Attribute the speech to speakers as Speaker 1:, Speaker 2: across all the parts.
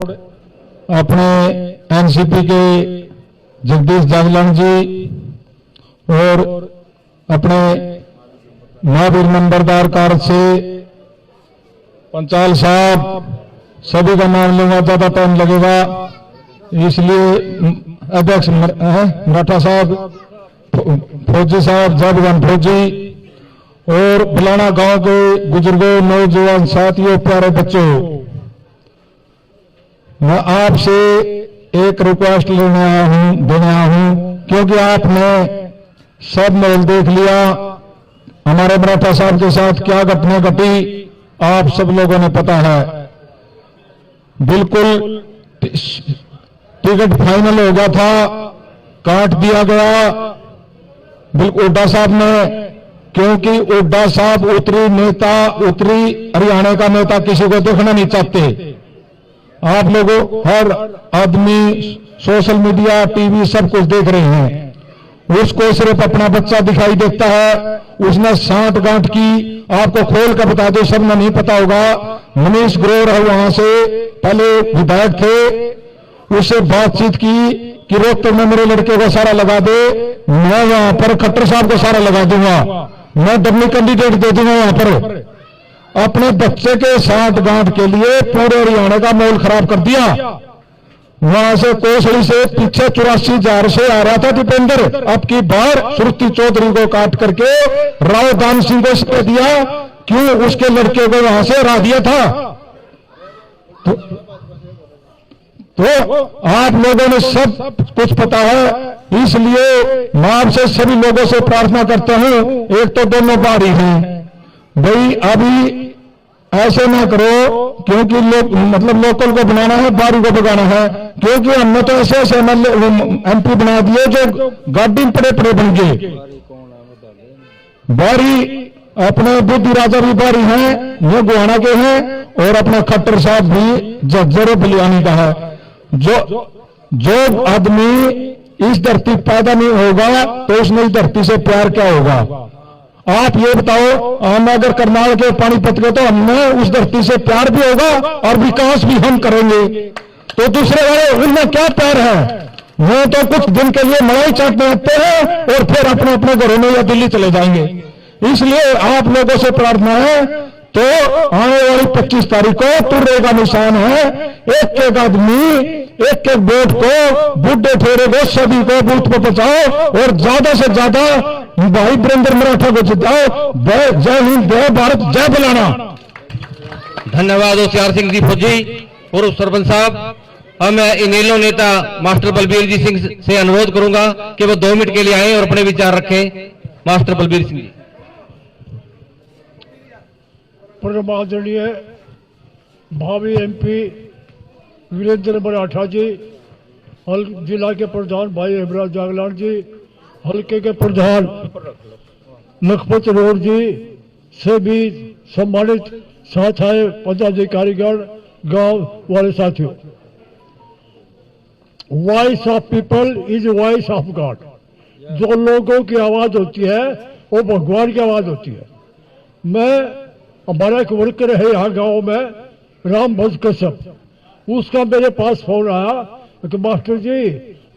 Speaker 1: अपने एनसीपी के जगदीश जागलन जी और अपने महावीर नंबरदार कार्ड से पंचाल साहब, सभी का नाम लूंगा, ज्यादा टाइम लगेगा, इसलिए अध्यक्ष मराठा साहब, फौजी साहब, जयभगवान फौजी और बुलाना गांव के बुजुर्गों, नौजवान साथियों, प्यारे बच्चों, मैं आपसे एक रिक्वेस्ट देने आया हूं, क्योंकि आपने सब मेल देख लिया, हमारे मराठा साहब के साथ क्या घटना घटी आप सब लोगों ने पता है। बिल्कुल टिकट फाइनल हो गया था, काट दिया गया बिल्कुल हुड्डा साहब ने, क्योंकि हुड्डा साहब उत्तरी हरियाणा का नेता किसी को देखना नहीं चाहते। आप लोगों, हर आदमी सोशल मीडिया, टीवी सब कुछ देख रहे हैं, उसको सिर्फ अपना बच्चा दिखाई देता है। उसने सांठ गांठ की, आपको खोल कर बता दो, सबने नहीं पता होगा, मनीष ग्रोवर है, वहां से पहले विधायक थे, उससे बातचीत की कि रोहतक में मेरे लड़के को सारा लगा दे, मैं वहां पर खट्टर साहब को सारा लगा दूंगा, मैं डमी कैंडिडेट दे दूंगा वहां पर। अपने बच्चे के सांठ गांठ के लिए पूरे हरियाणा का माहौल खराब कर दिया। वहां से कोसड़ी से पीछे 84,000 से आ रहा था दीपेंद्र, अब की बार सुरती चौधरी को काट करके राव दान सिंह को दे दिया, क्यों? उसके लड़के को वहां से हरा दिया था। तो आप लोगों ने सब कुछ पता है, इसलिए मैं आपसे सभी लोगों से प्रार्थना करता हूं, एक तो दोनों बारी हैं भाई, अभी ऐसे ना करो, क्योंकि लोकल को बनाना है, बारी को भगाना है, क्योंकि हमने तो ऐसे ऐसे एमपी बना दिए जो गाड़ी में पड़े पड़े बन गए। बारी अपने बुद्धि राजा भी बारी हैं, ये गुहाना के हैं, और अपना खट्टर साहब भी जज्जर बलियानी का है। जो आदमी इस धरती पैदा नहीं होगा तो उसने इस धरती से प्यार क्या होगा? आप ये बताओ, हम अगर करनाल के पानीपत के, तो हमें उस धरती से प्यार भी होगा और विकास भी हम करेंगे, तो दूसरे वाले उनमें क्या प्यार है? वो तो कुछ दिन के लिए मलाई चाटने आते हैं और फिर अपने अपने घरों में या दिल्ली चले जाएंगे। इसलिए आप लोगों से प्रार्थना है, तो आने वाली 25 तारीख को तुर्रे का निशान है, एक एक आदमी, एक एक वोट को, बुढ़े ठेरे को, सभी को बूथ पर पहुंचाओ और ज्यादा से ज्यादा भाई वीरेंद्र मराठा को जिताओ। जय हिंद, जय भारत, जय बुलाना।
Speaker 2: धन्यवाद होशियार सिंह जी फौजी, पूर्व सरपंच साहब। अब मैं इनेलो नेता मास्टर बलबीर जी सिंह से अनुरोध करूंगा कि वो 2 मिनट के लिए आए और अपने विचार रखें। मास्टर बलबीर सिंह जी।
Speaker 3: परमादरणीय भावी एमपी वीरेंद्र मराठा जी, जिला के प्रधान भाई हेमराज जागलान जी, हल्के के प्रधान लखपत रोड जी, से भी सम्मानित साथ आए पदाधिकारीगण, गांव वाले साथियों, voice of people is voice of God. जो लोगों की आवाज होती है वो भगवान की आवाज होती है। हमारा एक वर्कर है यहाँ गांव में, राम भज कसम, उसका मेरे पास फोन आया कि मास्टर जी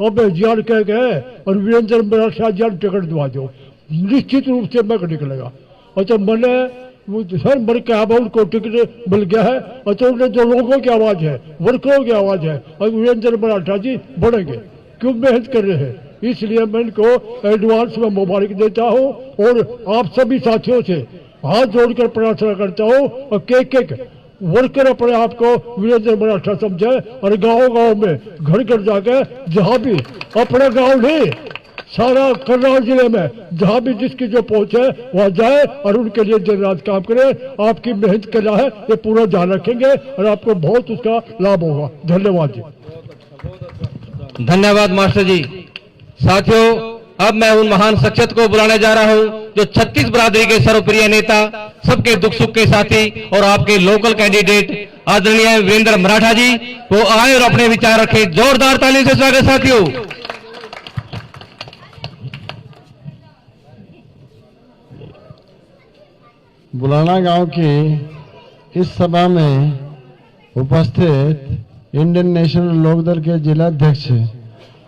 Speaker 3: अब एसडीआर कह गए और वीरेंद्र मराठा जी टिकट दिवा दो, निश्चित रूप से मैं निकलेगा। अच्छा, मैंने सर मर के उनको टिकट मिल गया है। अच्छा, उन्हें जो लोगों की आवाज है, वर्करों की आवाज है, और वीरेंद्र मराठा जी बढ़ेंगे, क्यों मेहनत कर रहे हैं, इसलिए मैं इनको एडवांस में मुबारक देता हूँ और आप सभी साथियों से हाथ जोड़कर प्रार्थना करता हूँ और एक वर्कर अपने आप को वीरेंद्र मराठा समझे और गांव-गांव में घर घर जाके, जहां भी अपने गांव नहीं सारा करनाल जिले में जहां भी जिसकी जो पहुंचे वहां जाए और उनके लिए दिन रात काम करे। आपकी मेहनत करना है, ये पूरा ध्यान रखेंगे और आपको बहुत उसका लाभ होगा। धन्यवाद जी।
Speaker 2: धन्यवाद मास्टर जी। साथियों, अब मैं उन महान शख्सियत को बुलाने जा रहा हूं जो 36 बरादरी के सर्वप्रिय नेता, सबके दुख सुख के साथी और आपके लोकल कैंडिडेट आदरणीय वीरेंद्र मराठा जी वो आए और अपने विचार रखें। जोरदार ताली से स्वागत साथियों।
Speaker 1: बुलाना गांव की इस सभा में उपस्थित
Speaker 4: इंडियन नेशनल लोकदल के जिला अध्यक्ष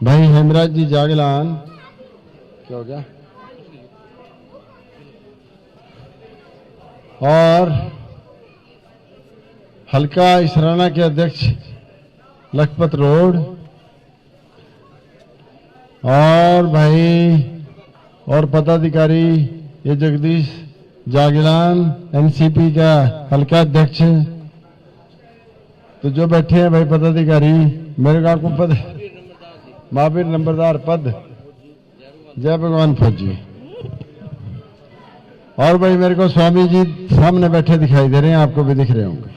Speaker 4: भाई हेमराज जी जागलान, क्या हो गया, और हल्का इसराना के अध्यक्ष लखपत रोड, और भाई और पदाधिकारी ये जगदीश जागलान एनसीपी का हल्का अध्यक्ष। तो जो बैठे हैं भाई पदाधिकारी, मेरे को आपको पद महावीर नंबरदार पद, जय भगवान फौजी, और भाई मेरे को स्वामी जी सामने बैठे दिखाई दे रहे हैं, आपको भी दिख रहे होंगे।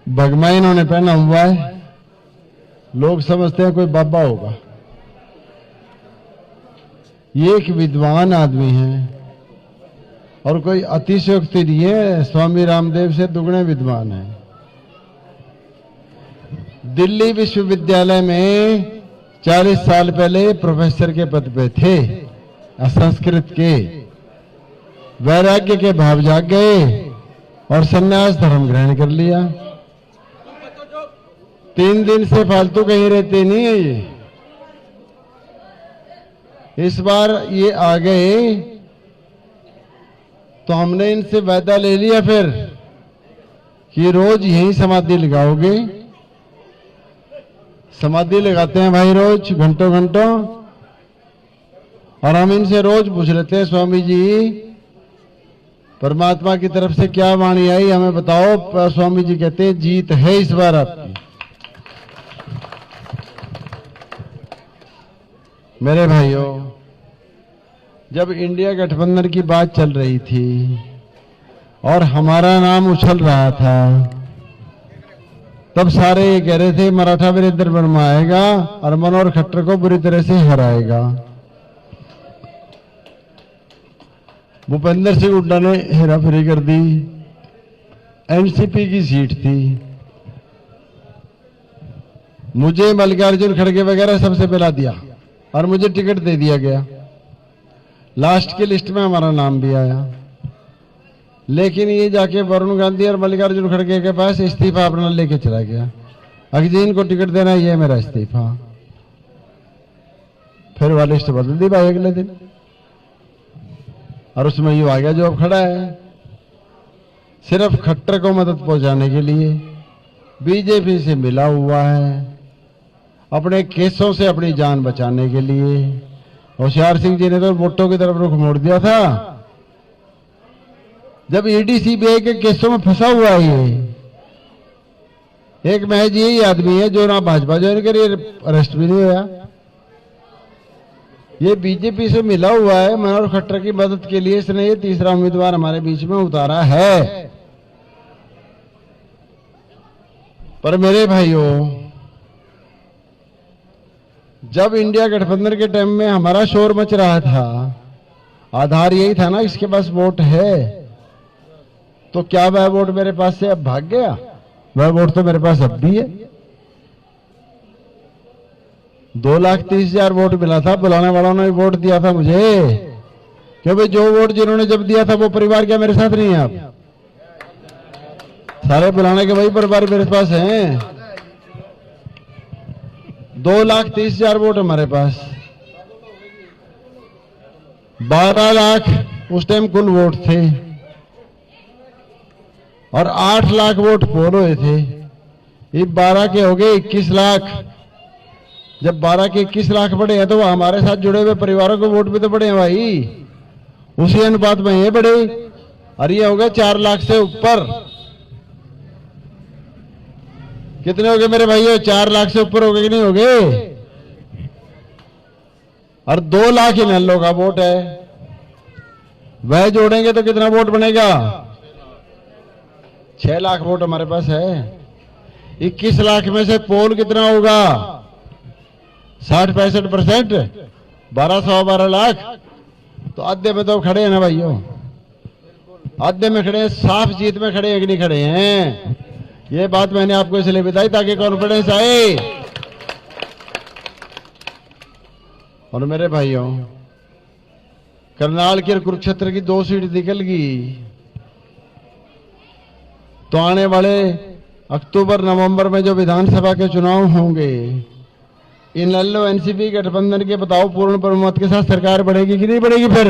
Speaker 4: भगमा इन्होंने पहना हुआ है, लोग समझते हैं कोई बाबा होगा। ये एक विद्वान आदमी है और कोई अतिशयोक्ति नहीं है, स्वामी रामदेव से दुगने विद्वान है। दिल्ली विश्वविद्यालय में 40 साल पहले प्रोफेसर के पद पे थे संस्कृत के, वैराग्य के भाव जाग गए और संन्यास धर्म ग्रहण कर लिया। 3 दिन से फालतू कहीं रहते नहीं है ये। इस बार ये आ गए तो हमने इनसे वादा ले लिया फिर कि रोज यहीं समाधि लगाओगे। समाधि लगाते हैं भाई रोज घंटों घंटों, और हम इनसे रोज पूछ लेते हैं स्वामी जी परमात्मा की तरफ से क्या वाणी आई हमें बताओ। स्वामी जी कहते हैं जीत है इस बार आपकी। मेरे भाइयों, जब इंडिया गठबंधन की बात चल रही थी और हमारा नाम उछल रहा था, तब सारे ये कह रहे थे मराठा वीरेंद्र वर्मा आएगा और मनोहर खट्टर को बुरी तरह से हराएगा। भूपेंद्र सिंह हुड्डा ने हेराफेरी कर दी, एनसीपी की सीट थी, मुझे मल्लिकार्जुन खड़गे वगैरह सबसे पहला दिया और मुझे टिकट दे दिया गया। लास्ट की लिस्ट में हमारा नाम भी आया, लेकिन ये जाके वरुण गांधी और मल्लिकार्जुन खड़गे के पास इस्तीफा अपना लेके चला गया। अगले को टिकट देना, ये मेरा इस्तीफा। फिर वाली लिस्ट बदल दी भाई अगले दिन, और उसमें ये आ गया जो अब खड़ा है, सिर्फ खट्टर को मदद पहुंचाने के लिए बीजेपी से मिला हुआ है, अपने केसों से अपनी जान बचाने के लिए। होशियार सिंह जी ने तो वोटों की तरफ रुख मोड़ दिया था जब ईडी सीबीआई के केसों में फंसा हुआ है। ये एक महज यही आदमी है जो ना भाजपा ज्वाइन करी, अरेस्ट भी नहीं हुआ। ये बीजेपी से मिला हुआ है, मनोहर खट्टर की मदद के लिए इसने ये तीसरा उम्मीदवार हमारे बीच में उतारा है। पर मेरे भाइयों, जब इंडिया गठबंधन के टाइम में हमारा शोर मच रहा था, आधार यही था ना इसके पास वोट है, तो क्या वह वोट मेरे पास से अब भाग गया? वह वोट तो मेरे पास अब भी है। 2,30,000 वोट मिला था, बुलाने वालों ने वोट दिया था मुझे, क्योंकि जो वोट जिन्होंने जब दिया था वो परिवार क्या मेरे साथ नहीं है? आप सारे बुलाने के वही परिवार मेरे पास हैं। 2,30,000 वोट हमारे पास, 12 लाख उस टाइम कुल वोट थे और 8 लाख वोट पोल हुए थे। ये 12 के हो गए 21 लाख। जब 12 के 21 लाख बढ़े हैं तो वो हमारे साथ जुड़े हुए परिवारों के वोट भी तो बढ़े हैं भाई, उसी अनुपात में ये बढ़े, और ये हो गए 4 लाख से ऊपर। कितने हो गए मेरे भाइयों? 4 लाख से ऊपर हो गए कि नहीं हो गए? और 2 लाख इन हल्लों का वोट है, वह जोड़ेंगे तो कितना वोट बनेगा? 6 लाख वोट हमारे पास है। 21 लाख में से पोल कितना होगा? 60-65%, 12 लाख। तो आधे में तो खड़े हैं ना भाइयों, आधे में खड़े हैं, साफ जीत में खड़े हैं कि नहीं खड़े हैं? ये बात मैंने आपको इसलिए बताई ताकि कॉन्फिडेंस आए। और मेरे भाइयों, करनाल के कुरुक्षेत्र की 2 सीट निकल गई, तो आने वाले अक्टूबर नवंबर में जो विधानसभा के चुनाव होंगे, इन लल्लो एनसीपी गठबंधन के बताओ पूर्ण बहुमत के साथ सरकार बढ़ेगी कि नहीं बढ़ेगी? फिर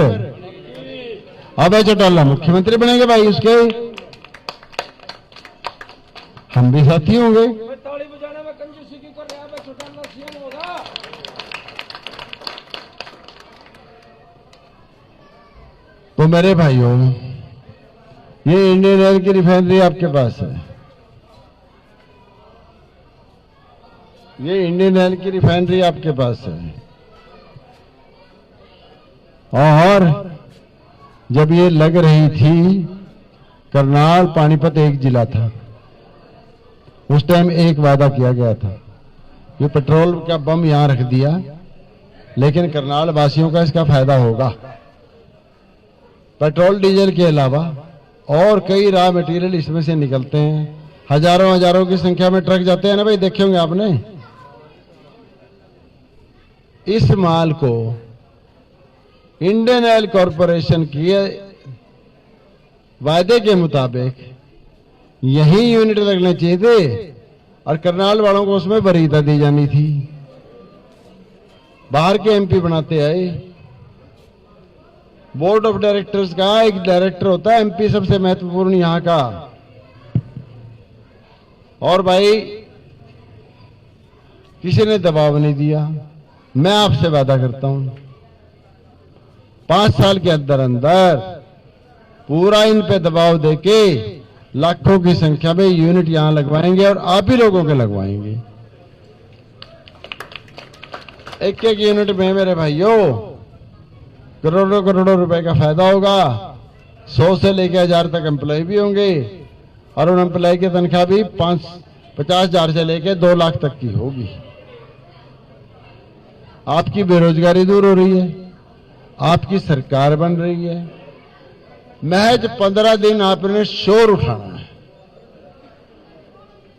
Speaker 4: अभय चौटाला मुख्यमंत्री बनेंगे भाई, उसके हम भी साथी होंगे।
Speaker 5: ताली बजाने में कंजूसी की कर रहा है, चौटाला सीएम होगा।
Speaker 4: तो मेरे भाइयों, ये इंडियन ऑयल की रिफाइनरी आपके पास है, ये इंडियन ऑयल की रिफाइनरी आपके पास है। और जब ये लग रही थी, करनाल पानीपत एक जिला था, उस टाइम एक वादा किया गया था, ये पेट्रोल का बम यहां रख दिया, लेकिन करनाल वासियों का इसका फायदा होगा। पेट्रोल डीजल के अलावा और कई रॉ मटेरियल इसमें से निकलते हैं, हजारों हजारों की संख्या में ट्रक जाते हैं ना भाई, देखे होंगे आपने। इस माल को इंडियन ऑयल कॉरपोरेशन के वायदे के मुताबिक यही यूनिट लगने चाहिए थे, और करनाल वालों को उसमें वरीयता दी जानी थी। बाहर के एमपी बनाते आए। बोर्ड ऑफ डायरेक्टर्स का एक डायरेक्टर होता है, एमपी सबसे महत्वपूर्ण यहां का। और भाई किसी ने दबाव नहीं दिया। मैं आपसे वादा करता हूं 5 साल के अंदर अंदर पूरा इन पे दबाव देके लाखों की संख्या में यूनिट यहां लगवाएंगे, और आप ही लोगों के लगवाएंगे। एक एक यूनिट में मेरे भाइयों करोड़ों करोड़ों रुपए का फायदा होगा। 100 से लेकर 1000 तक एम्प्लॉय भी होंगे, और उन एम्प्लॉय की तनख्वाह भी 50,000 से लेकर 2 लाख तक की होगी। आपकी बेरोजगारी दूर हो रही है, आपकी सरकार बन रही है। महज 15 दिन आपने शोर उठाना है।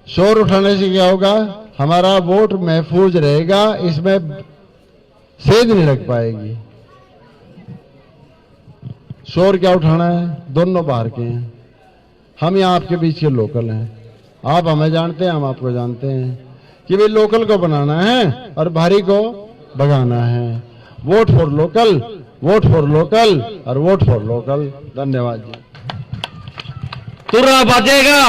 Speaker 4: शोर उठाने से क्या होगा? हमारा वोट महफूज रहेगा, इसमें सेंध नहीं लग पाएगी। शोर क्या उठाना है? दोनों बाहर के हैं, हम यहां आपके बीच के लोकल हैं। आप हमें जानते हैं, हम आपको जानते हैं कि भाई लोकल को बनाना है और बाहरी को भगाना है। Vote for local, vote for local और वोट फॉर लोकल। धन्यवाद जी।
Speaker 2: तुर्रा बाजेगा।